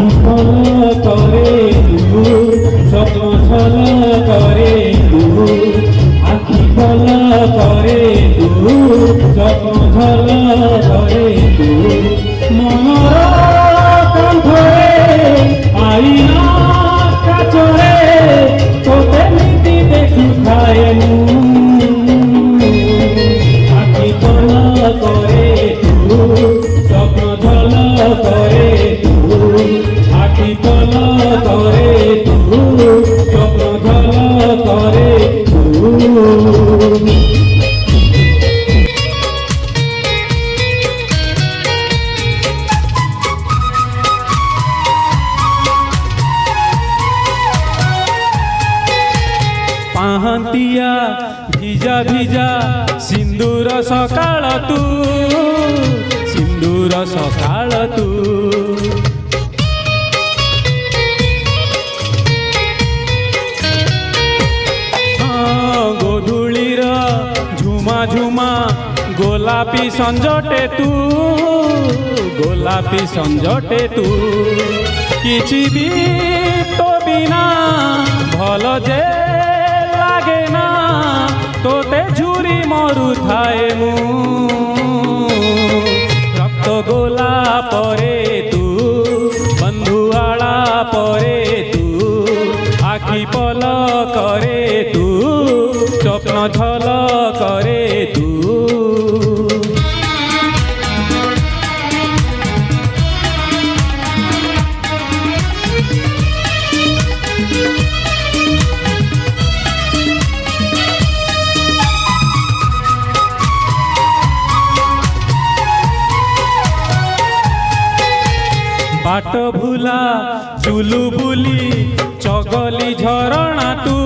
আখি ফল করে তু স্বপ্ন ছল করে তু আখি ফল করে তু স্বপ্ন ছল করে তু মনর কণ্ঠরে আইনা কাচরে তোতে নীতি দেখু খায় আখি ফল করে তু স্বপ্ন ছল করে তু আখি ফল করে তু স্বপ্ন ছল করে তু पाहंतिया भिजा भिजा सिंदूर सकाळ तू सिंदूर सकाळ तू गोधूलीर झुमा झुमा गोलापी संजटे तू गोलापी संजटे तू किछि भी तो बिना भल जे लागे ना तोते झुरी मरु थाए मु रक्त गोला परे तू बंधुआला परे तू आखि पल करे तू स्वप्न छल करे तू बाट भूला चुलु बुली चगली झरणा तू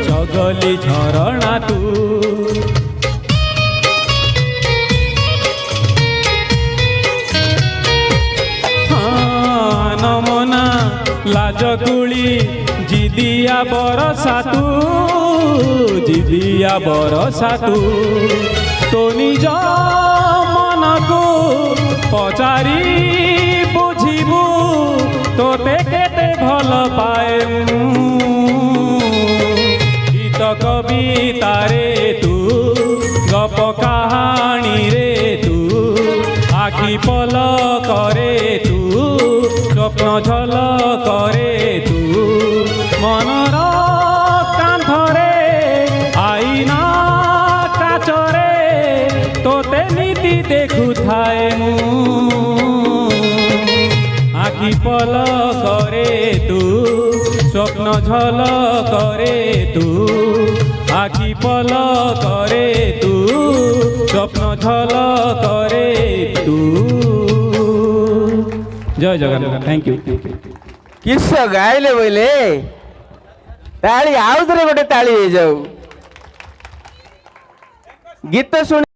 चगली झरणा तू नमना लाजकुली जिदिया बरसा तू जिदिया बरसा तू तो निज मन को पचारी बुझिबू तोते केते भल पाए गीत कविता रे तू गप कहानी रे तू आखि पल करे तू स्वप्न झल करे तू मनर कांधरे आईना काचरे तोते नीति देखु थाए आखि पल करे तू स्वप्न झल करे तू आखि पल करे तू स्वप्न झल करे तू जय जगन्नाथ थैंक यू किस गाइले बोले ताली आउथरे गोटे ताली हो जाऊ गीत सुन